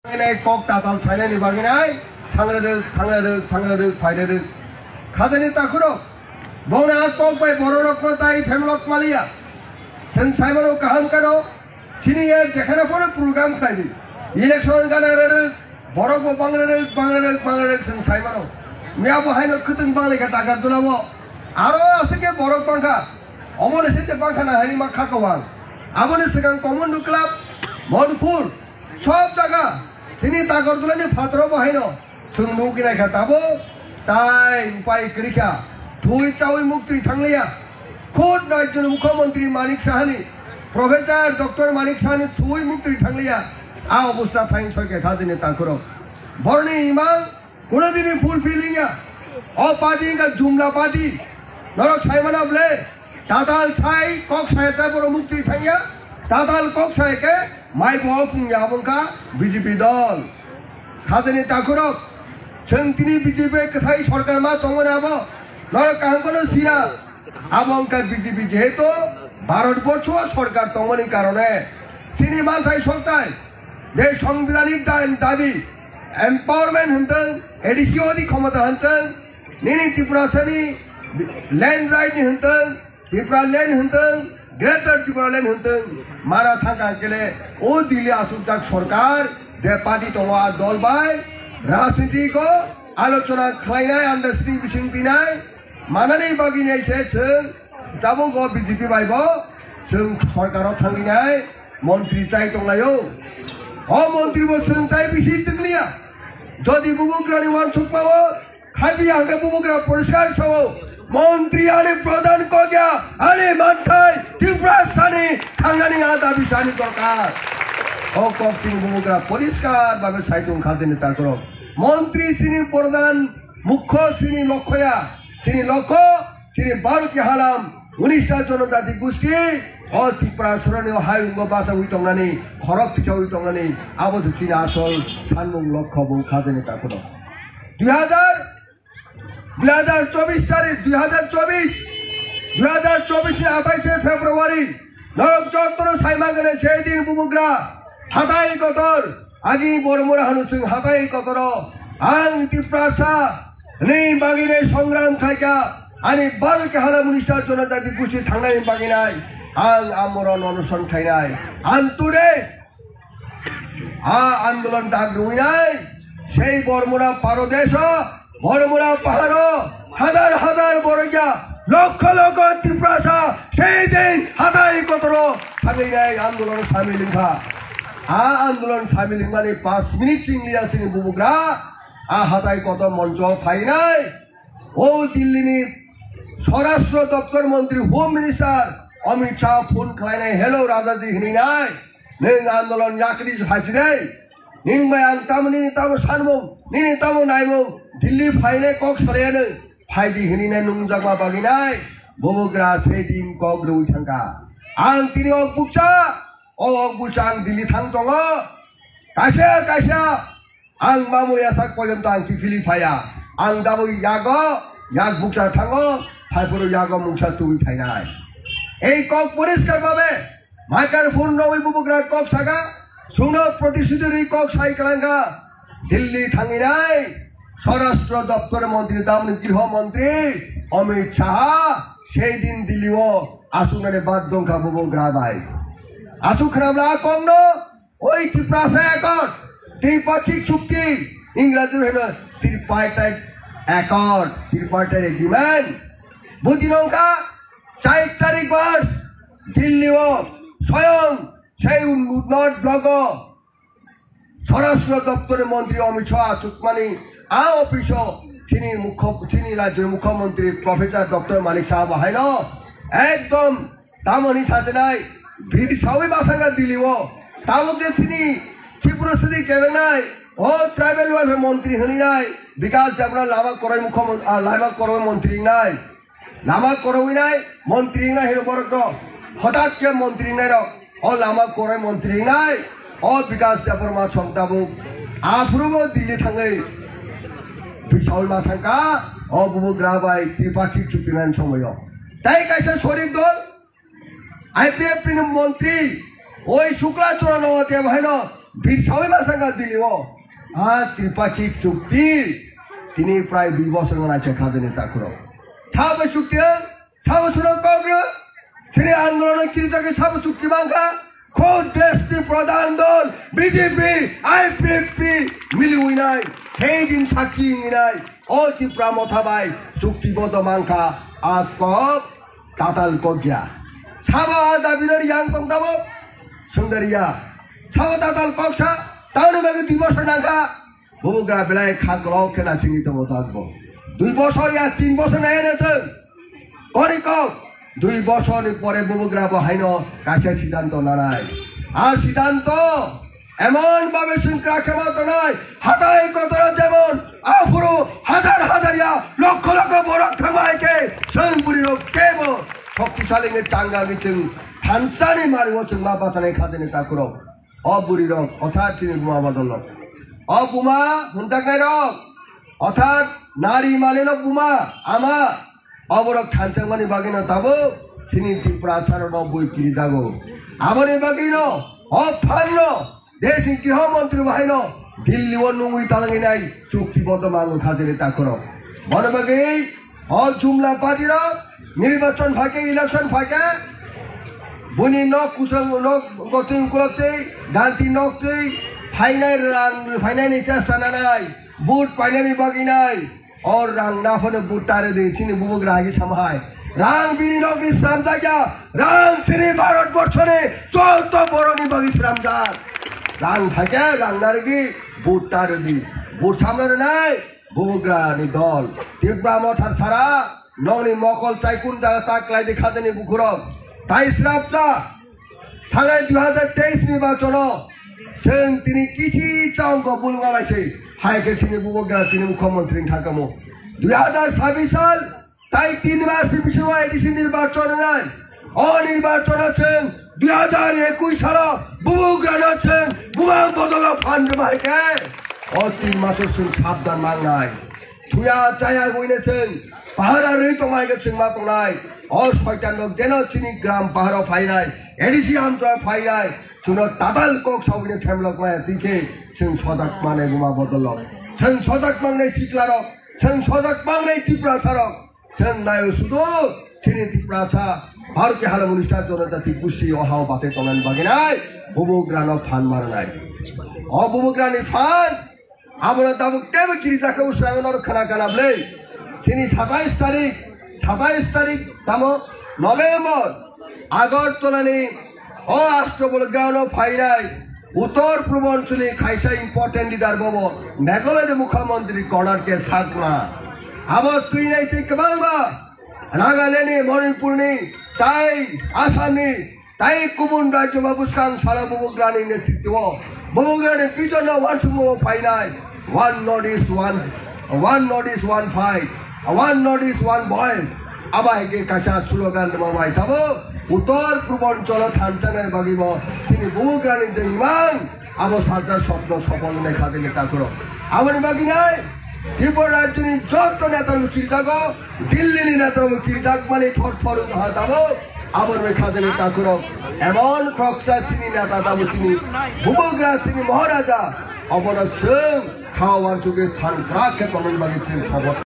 cock তাতাল সাইনানি বাগিনাय थांलादों फायदों खाजानि ताखुरो बौना cock bye बर' रत्न ताई फेमलक मालिया जों साइमानो गाहाम कानो सिनिया जेखाना फरो प्रग्राम खायदि इलेक्शन गानारो बर'खौ बांलादों जों साइमानो मिया बहायनो खोतों बांलायखा दागार जुलावो आरो आसके बर' बांखा अमने से बांखा ना हानि मा खाखवां आबने सिगां कमन क्लाब मनफुर सब जागा सिनि दागार जुलानि फातरो बहायनो जों नुगिनायखा दाबो ताई उपाय गैया थुई चावई मुक्ति थांलिया खुद राज्य मुख्यमंत्री मानिक साहानि प्रोफेसर डॉक्टर मानिक साहानि थुई मुक्ति थांलिया आ अवस्था थाइन सके खाजिनि ताखुरो बरनि इमान कुनदिनि फुलफिलिंग अ पार्टी का जुमला पार्टी नरक साइमाना ब्ले ताताल साइ कक साइचा बर मुक्ति थांया ताताल कक साइके माइ बपुंया बंका बीजेपी दल खाजिनि ताखुरो जों तिनि बीजेपी कथाई सरकार मा दंगोनाबो नरक काहंकोनो सिरा आबंका बीजेपी जेहेतु भारतबर्ष सरकार दंगोनि कारणे सिनि मानथाय सरकार बे संविधानिक दाबी एम्पावरमेंट होनदों एडिसिअनि क्षमता होनदों निनि त्रिपुरासानि लैंड राइट होनदों त्रिपुरा लैंड होनदों ग्रेटर त्रिपुरा लैंड होनदों मारा थांगा गेले ओ दिल्ली आसुकदाक सरकार जे पार्टी दङ दल बाय राजनीति को आलोचना खालायनाय आन्दाजनि बिसिं दिनाय मानानै बागिनाय से जों दाबो गो बीजेपी बायबो जों सरकाराव थांगिनाय मन्त्री चाय दंलायो अ मन्त्री बो सोंथाय बिसि दिगलिया जदि बुबुग्रानि वानसुक पावो खाबि आंगे बुबुग्रा परिष्कार सवो मन्त्री आने प्रधान को गया आने मानथाय त्रिपुरा सानि थांनानै आदा बिसानि दरकार अ कक्सिनि बुबुग्रा परिष्कार भाबे साइदुं खाजिनि ताकरो मंत्री सिनी प्रधान मुख्य सिनी लक्ष्या सिनी लक्ष्य सिनी बारुकी हालाम 19टा जनजाति गोष्ठी और त्रिपुरा सरणी हायुंग भाषा हुईतंगनानै खरक तिसा हुईतंगनानै आबो सिनी आसल सानमुं लक्ष्य बो खाजिनि ताकरो 2024 तारिख 2024 नि 28 फेब्रुआरी नरक चौत्र साइमागने से दिन बुबुग्रा हाथाय कतर आगी बरमुरा हानुसुं हाथाय कतर आं त्रिपुरासा नै बागिनाय संग्राम खायगा आनि बारुकी हालाम 19टा जनजाति गोष्ठी थांनाय बागिनाय आं आमरण अनशन खायनाय आं टुडे आंदोलन डाक दुइनाय সেই বরমুরা পারদেশ বরমুরা পাহাড় হাজার হাজার বরগিয়া লক্ষ লক্ষ ত্রিপুরাসা সেই দিন হাতাই কতর সামিলাই আন্দোলন সামিলিংখা आंदोलन सामिलिंग माने 5 मिनिट चिंगलिया सिनी बुबुग्रा हाथाय कत मंच फाइनाय ओ दिल्लीनि स्वराष्ट्र दफ्तर मंत्री home minister Amit Shah phone खालायनाय हेलो राजाजी हिनिनाय नों आंदोलन याकरि फाइसिनै निं बाय आं तामनि तामो सानमुं निनि तामो नायमुं दिल्ली फाइनाय कक सलायानो फाइदि हिनिनाय नुंजागमा बागिनाय बुबुग्रा से दिन कक लुइ थांगा आं तिनि बुकसा ओ बुचां दिल्ली थांग दङ कायसा आं मामुया साक पर्यन्त आं किफिलि फाया आं दाबो याग बुकसा थाङो फाइफोरो याग मुंसा तुइ फायनाय এই কক পরিষ্কার ভাবে মাইক্রোফোন নই বুবুগ্রা কক সাগা সুনো প্রতিশ্রুতির কক সাইকলাঙ্গা দিল্লি থাঙিনাই স্বরাষ্ট্র দপ্তর মন্ত্রী দামনি গৃহমন্ত্রী অমিত শাহ সেই দিন দিল্লিও আসুনারে বাদদংখা বুবুগ্রা বাই आसु खराबला कम ओई त्रिपुरासा एकर्ड त्रिपाक्षिक चुक्ति इंग्राजी होनो त्रिपार्टाइट एकर्ड त्रिपार्टाइट एग्रीमेंट बुझिनंका 4 तारिख वर्ष दिल्लीओ स्वयं সেই উন্নত ব্লগ স্বরাষ্ট্র দপ্তরের মন্ত্রী অমিত শাহ চুকমানি অফিস চিনি রাজ্যের মুখ্যমন্ত্রী প্রফেসর ডক্টর মানিক শাহ বাহাইল একদম তামনি সাজনায় ভিড় সবাই বাসাঙ্গা দিলিও তামকে চিনি ত্রিপুরা সিটি কেবেনাই ও ট্রাইবেল ওয়েলফেয়ার মন্ত্রী হনি নাই বিকাশ দেবনা লামা করাই মুখ্যমন্ত্রী লামা করবে মন্ত্রী নাই লামা করবি নাই মন্ত্রী নাই হেরো বড় হঠাৎ কে মন্ত্রী নাই ও লামা করে মন্ত্রী নাই ও বিকাশ দেবর মা সংতাবু আফ্রুবো দিল্লি থাঙ্গै বিশাল মা থাঙ্কা ও বুবুগ্রা বাই ত্রিপাক্ষিক চুক্তি নান সময় তাই কাইসা শরীর দল आईपीएफ मंत्री ওই শুক্লাচরণ হতে ভাইন বিরসাওয়ে মাসাঙ্গা দিলিও ত্রিপাক্ষিক চুক্তি তিনি প্রায় 2 বছর নাকি খাজনে তাকুরো সাবে চুক্তি সাবে সুরক কগ্র শ্রী আন্দোলন কিরিটাকে সাবে চুক্তি মাঙ্গা খোদ দেশটি প্রধান দল বিজেপি আইপিএফপি মিলি উইনাই সেই দিন সাক্ষী ইনাই ও ত্রিপুরা মথাবাই চুক্তিবদ্ধ মাংখা আজ কব তাতাল কগিয়া সাবা দাবিনের ইয়াং কংদাবো সুন্দরিয়া সাবা তাতাল কগসা তাহলে বাকি 2 বছর নাঙ্গা বুবুগ্রা বেলায় খাগলাও খেলা সিঙ্গিত মতো আসবো 2 বছর ইয়া 3 বছর নাই এনেছেন করিকক 2 বছর পরে বুবুগ্রা বহাইন কাছে সিদ্ধান্ত নানাই আর সিদ্ধান্ত এমন ভাবে শৃঙ্খলা ক্ষমতা নয় হাতায় কতরা যেমন আফুরু হাজার হাজারিয়া লক্ষ লক্ষ বড় থামাইকে সঙ্গুরির কেব শক্তিশালী টাঙ্গা গেছেন ফানসানি মারিব মা বাসানে খাদেনে কাকুর অবুরির অর্থাৎ চিনি বুমা বদল অবুমা হুন্তাকাই রক অর্থাৎ নারী মালিন বুমা আমা অবরক খানচাংমানি বাগিন তাবো চিনি ত্রিপুরা 90 কিরি যাগো আমনি বাগিন অফান্ন দেশ গৃহমন্ত্রী বাহিন দিল্লি ও নুঙ্গুই তালাঙ্গি নাই চুক্তিবদ্ধ মানুষ খাজেনে তাকুর মনে বাকি জুমলা পার্টির নির্বাচন ফাঁকে ইলেকশন ফাঁকে বনি নক কুসং নক গতিং কুলতে গান্তি নকতে ফাইনাল রান ফাইনাল চেষ্টা নাই বুট পাইনানি বাকি নাই और रंग ना होने बुटारे दे चिनी बुबुग रागी समाय रंग बिनी नक इस्लाम जागा रंग चिनी भारत बर्षने 14 बरनी बाग इस्लाम जा रंग फाके रंग नारगी बुटारे दी बुट सामने নাই বুবুগ্রানি দল ত্রিপুরা মথার সারা নংনি মকল চাইকুন জায়গা তাকলাই দেখাতেনি বুকুরক তাই শ্রাপটা থানায় 2023 নির্বাচন जों তিনি কিছি চাঙ্গ বুলগালাইছে হাইকে চিনি বুবুগ্রা চিনি মুখ্যমন্ত্রী ঢাকামো 2026 সাল তাই 3 মাস পিছুয়া এডিসি নির্বাচন নাই অনির্বাচন আছেন 2021 সাল বুবুগ্রা আছেন বুবাং বদল ফান্ড মাইকে ও 3 মাসের সুন সাবধান মাংনাই থুয়া চায়া গইনেছেন পাহাড়া রই তোমায় গেছেন মা তোলাই ও শয়তান লোক যেন চিনি গ্রাম পাহাড় ফাইনাই এডিসি আমটা ফাইনাই শুনো তাতাল কক সবনে ফেমলক মায়া দিকে जों सजाग माने बुमा बदल जों सजाग मांगनाय सिख्लारक जों सजाग मांगनाय ত্রিপুরাসারক जों नायो सुदु चिनि ত্রিপুরাসা भारतनि हालमुनिस्टा जनजाति गुसि अहाव बासे तंगन बागिनाय बुबुग्रानो फान मारनाय अ बुबुग्रानि फान आमरा दाबुक टेबे किरिजाखौ उस्रांगनर खाना कानाबलै चिनि 27 तारिख दामो नभेम्बर আগরতলানি ও আষ্টবলগ্রানো ফাইনাই उत्तर पूर्वांचले खाइसा इम्पोर्टेंट लिडार बबो मेघालय मुख्यमंत्री कर्नार के सागमा अब तुई नहीं थी कबांगा नागालैंड मणिपुरनी ताई आसामनी ताई गुबुन राज्य बाबुस्कां सारा बुबुग्रानि नेतृत्व बुबुग्रानि पिछन one sumo final one North East one fight one North East one boys अब के काचा स्लोगान मामाय थाबो उत्तर पूर्वांचल थानचांगेर बागिब चिनि बुबुग्रानि जे इमान आबो सारजा शब्द सफल लेखा दिले ताकुरो आमनि बागि नाय त्रिपुरा राज्यनि जत नेतारु किरिजागो दिल्लीनि नेतारु किरिजाग माने थरथर हाताबो आबर लेखा दिले ताकुरो एमन क्रक्सा चिनि नेता दाबो चिनि बुबुग्रा चिनि महाराजा अबन जों खावान जुगे थान क्राके तमन बागि चिनि खबर